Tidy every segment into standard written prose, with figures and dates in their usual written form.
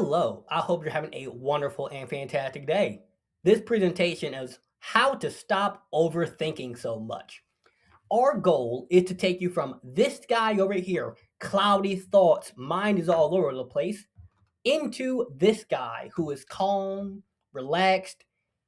Hello, I hope you're having a wonderful and fantastic day. This presentation is how to stop overthinking so much. Our goal is to take you from this guy over here, cloudy thoughts, mind is all over the place, into this guy who is calm, relaxed,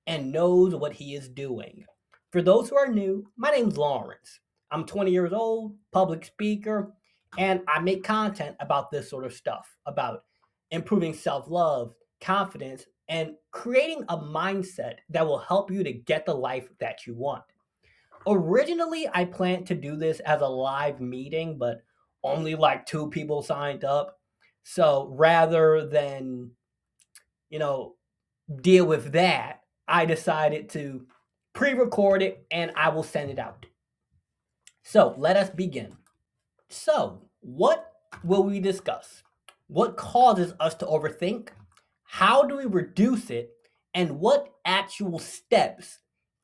and knows what he is doing. For those who are new, my name's Lawrence. I'm 20 years old, public speaker, and I make content about this sort of stuff, about improving self love, confidence, and creating a mindset that will help you to get the life that you want. Originally, I planned to do this as a live meeting, but only like two people signed up. So rather than, you know, deal with that, I decided to pre record it and I will send it out. So let us begin. So, what will we discuss? What causes us to overthink? How do we reduce it? And what actual steps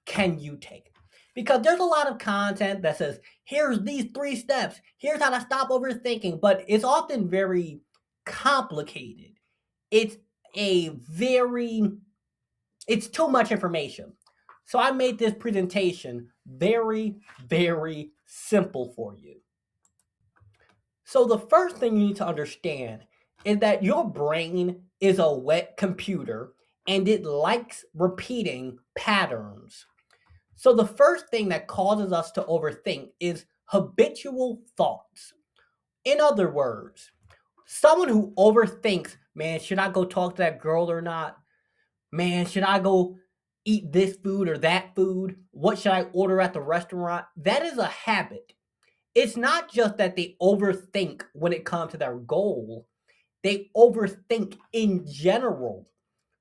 can you take? Because there's a lot of content that says, here's these three steps, here's how to stop overthinking, but it's often very complicated. It's a very, it's too much information. So I made this presentation very, very simple for you. So the first thing you need to understand is that your brain is a wet computer and it likes repeating patterns. So the first thing that causes us to overthink is habitual thoughts. In other words, someone who overthinks, man, should I go talk to that girl or not? Man, should I go eat this food or that food? What should I order at the restaurant? That is a habit. It's not just that they overthink when it comes to their goal, they overthink in general.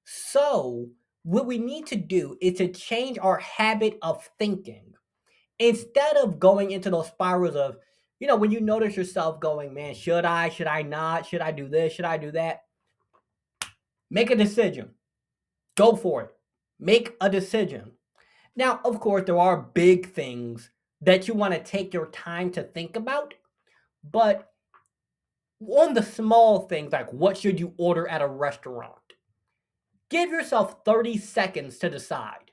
So, what we need to do is to change our habit of thinking. Instead of going into those spirals of, when you notice yourself going, man, should I not, should I do this, should I do that? Make a decision. Go for it. Make a decision. Now, of course, there are big things that you want to take your time to think about, but on the small things like what should you order at a restaurant, give yourself 30 seconds to decide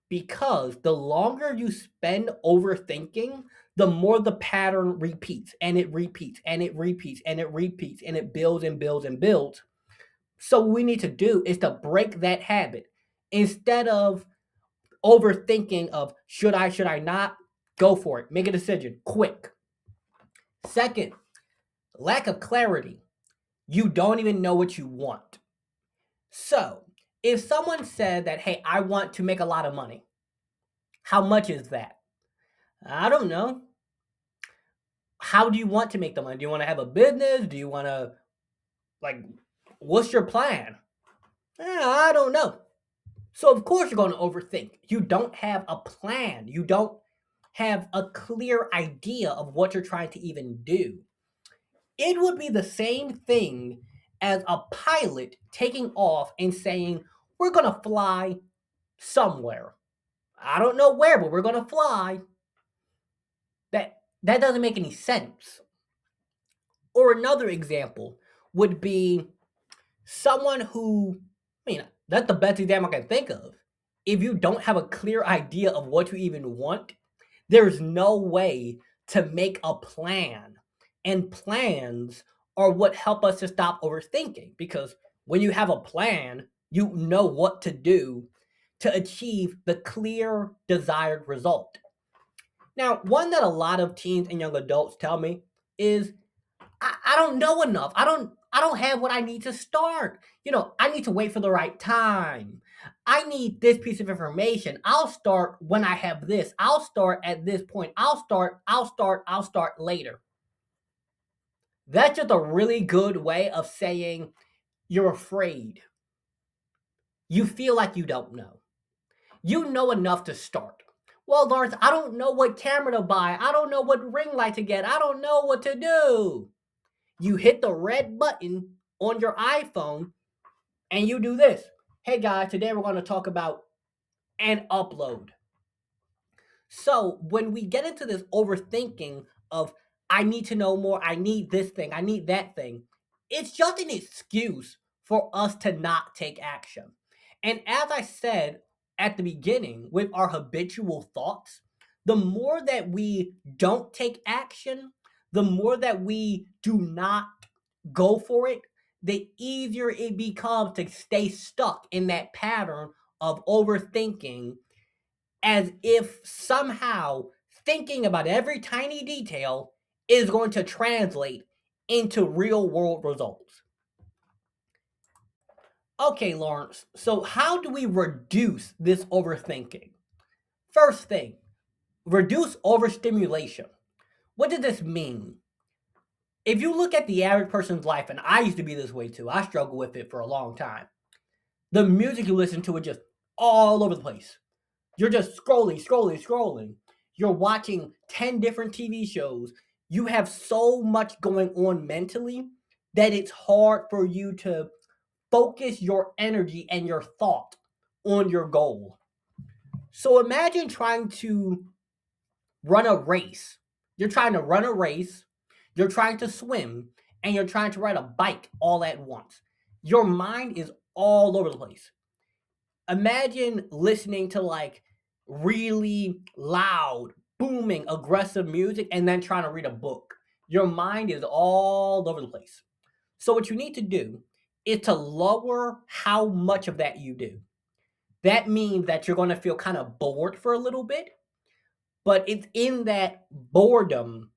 because the longer you spend overthinking, the more the pattern repeats and it repeats and it repeats and it repeats and it builds and builds and builds. So, what we need to do is to break that habit instead of overthinking of should I not, go for it. Make a decision quick. Second, lack of clarity. You don't even know what you want. So, if someone said that, hey, I want to make a lot of money, how much is that? I don't know. How do you want to make the money? Do you want to have a business? Do you want to, like, what's your plan? I don't know. So, of course, you're going to overthink. You don't have a plan. You don't have a clear idea of what you're trying to even do. It would be the same thing as a pilot taking off and saying, we're going to fly somewhere. I don't know where, but we're going to fly. That doesn't make any sense. Or another example would be someone who, that's the best example I can think of. If you don't have a clear idea of what you even want, there's no way to make a plan. And plans are what help us to stop overthinking because when you have a plan, you know what to do to achieve the clear desired result. Now, one that a lot of teens and young adults tell me is I don't know enough. I don't have what I need to start. I need to wait for the right time. I need this piece of information. I'll start when I have this. I'll start at this point. I'll start later. That's just a really good way of saying you're afraid. You feel like you don't know. You know enough to start. Well, Lawrence, I don't know what camera to buy. I don't know what ring light to get. I don't know what to do. You hit the red button on your iPhone and you do this. Hey guys, today we're going to talk about an upload. So when we get into this overthinking of I need to know more, I need this thing, I need that thing, it's just an excuse for us to not take action. And as I said at the beginning, with our habitual thoughts, the more that we don't take action, the more that we do not go for it, the easier it becomes to stay stuck in that pattern of overthinking, as if somehow thinking about every tiny detail is going to translate into real world results. Okay, Lawrence, so how do we reduce this overthinking? First thing, reduce overstimulation. What does this mean? If you look at the average person's life, and I used to be this way too, I struggled with it for a long time. The music you listen to is just all over the place. You're just scrolling, scrolling, scrolling. You're watching 10 different TV shows. You have so much going on mentally that it's hard for you to focus your energy and your thought on your goal. So imagine trying to run a race. You're trying to run a race, you're trying to swim, and you're trying to ride a bike all at once. Your mind is all over the place. Imagine listening to like really loud, booming, aggressive music and then trying to read a book. Your mind is all over the place. So, what you need to do is to lower how much of that you do. That means that you're going to feel kind of bored for a little bit, but it's in that boredom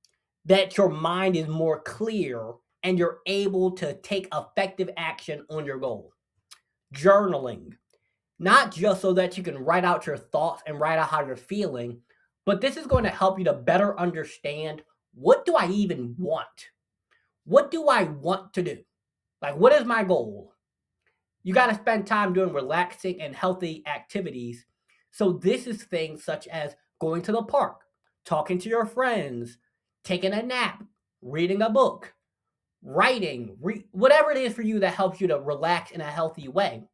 that your mind is more clear and you're able to take effective action on your goal. Journaling, not just so that you can write out your thoughts and write out how you're feeling, but this is going to help you to better understand, what do I even want? What do I want to do? Like, what is my goal? You got to spend time doing relaxing and healthy activities. So, this is things such as going to the park, talking to your friends, taking a nap, reading a book, writing, whatever it is for you that helps you to relax in a healthy way.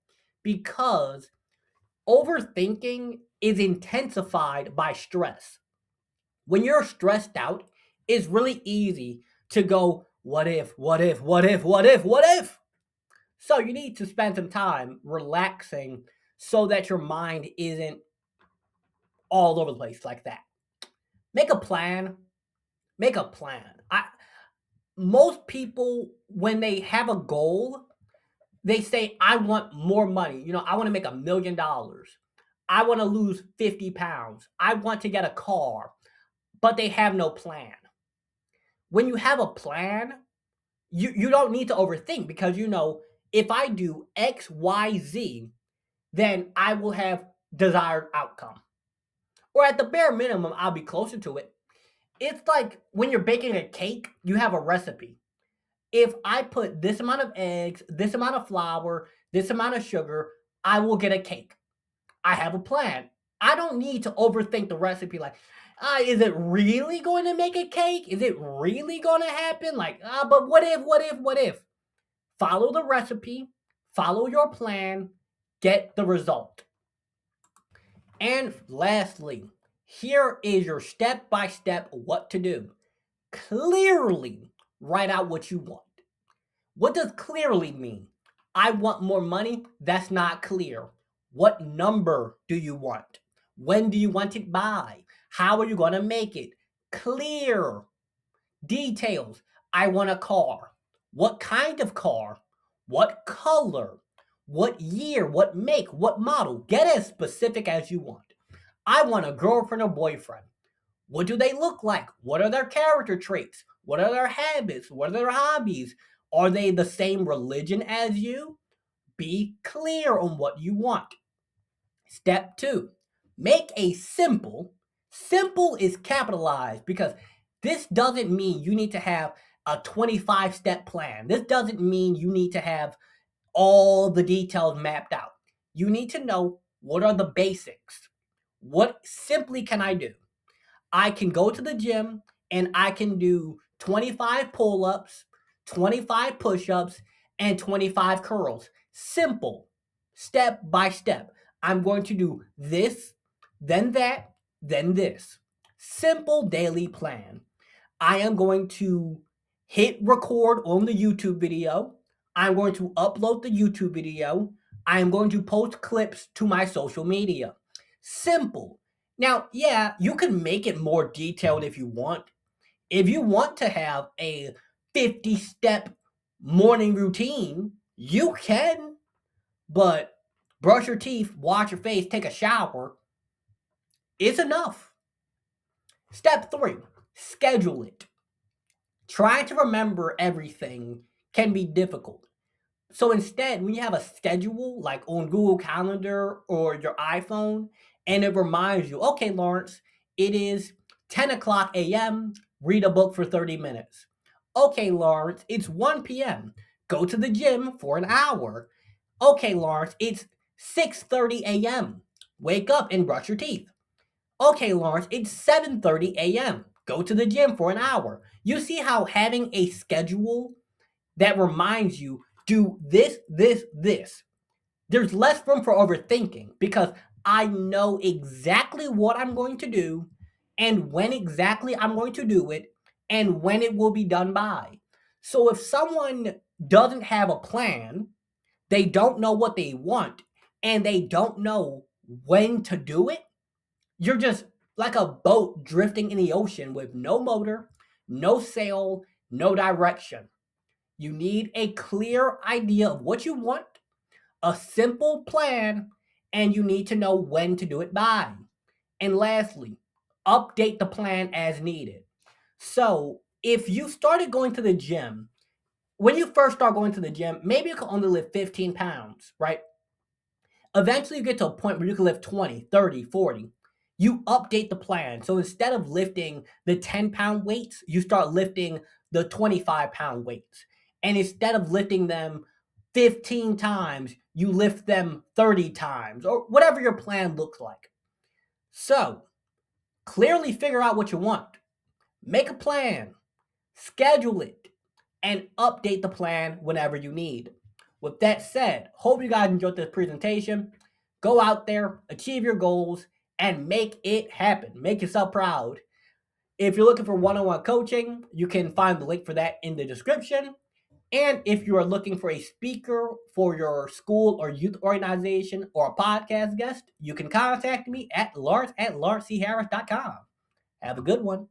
Because overthinking is intensified by stress. When you're stressed out, it's really easy to go, what if, what if, what if, what if, what if? So you need to spend some time relaxing so that your mind isn't all over the place like that. Make a plan. Make a plan. Most people, when they have a goal, they say, I want more money. I want to make $1 million. I want to lose 50 pounds. I want to get a car, but they have no plan. When you have a plan, you don't need to overthink, because if I do X, Y, Z, then I will have desired outcome. Or at the bare minimum, I'll be closer to it. It's like when you're baking a cake, you have a recipe. If I put this amount of eggs, this amount of flour, this amount of sugar, I will get a cake. I have a plan. I don't need to overthink the recipe. Like, is it really going to make a cake? Is it really going to happen? Like, but what if, what if, what if? Follow the recipe, follow your plan, get the result. And lastly, here is your step by step what to do. Clearly write out what you want. What does clearly mean? I want more money? That's not clear. What number do you want? When do you want it by? How are you going to make it? Clear details. I want a car. What kind of car? What color? What year? What make? What model? Get as specific as you want. I want a girlfriend or boyfriend. What do they look like? What are their character traits? What are their habits? What are their hobbies? Are they the same religion as you? Be clear on what you want. Step 2, make a simple. Simple is capitalized because this doesn't mean you need to have a 25-step plan. This doesn't mean you need to have all the details mapped out. You need to know, what are the basics. What simply can I do? I can go to the gym and I can do 25 pull ups, 25 push ups, and 25 curls. Simple, step by step. I'm going to do this, then that, then this. Simple daily plan. I am going to hit record on the YouTube video. I'm going to upload the YouTube video. I am going to post clips to my social media. Simple. Now, yeah, you can make it more detailed if you want. If you want to have a 50-step morning routine, you can, but brush your teeth, wash your face, take a shower is enough. Step 3, schedule it. Trying to remember everything can be difficult. So instead, when you have a schedule like on Google Calendar or your iPhone, and it reminds you, okay, Lawrence, it is 10 o'clock a.m., read a book for 30 minutes. Okay, Lawrence, it's 1 p.m., go to the gym for an hour. Okay, Lawrence, it's 6:30 a.m., wake up and brush your teeth. Okay, Lawrence, it's 7:30 a.m., go to the gym for an hour. You see how having a schedule that reminds you do this, this, this. There's less room for overthinking because I know exactly what I'm going to do and when exactly I'm going to do it and when it will be done by. So if someone doesn't have a plan, they don't know what they want, and they don't know when to do it, you're just like a boat drifting in the ocean with no motor, no sail, no direction. You need a clear idea of what you want, a simple plan, and you need to know when to do it by. And lastly, update the plan as needed. So, if you started going to the gym, when you first start going to the gym, maybe you can only lift 15 pounds, right? Eventually, you get to a point where you can lift 20, 30, 40. You update the plan. So instead of lifting the 10-pound weights, you start lifting the 25-pound weights. And instead of lifting them 15 times, you lift them 30 times, or whatever your plan looks like. So clearly figure out what you want, make a plan, schedule it, and update the plan whenever you need. With that said, hope you guys enjoyed this presentation. Go out there, achieve your goals, and make it happen. Make yourself proud. If you're looking for one-on-one coaching, you can find the link for that in the description. And if you are looking for a speaker for your school or youth organization or a podcast guest, you can contact me at lawrence@lawrencecharris.com. Have a good one.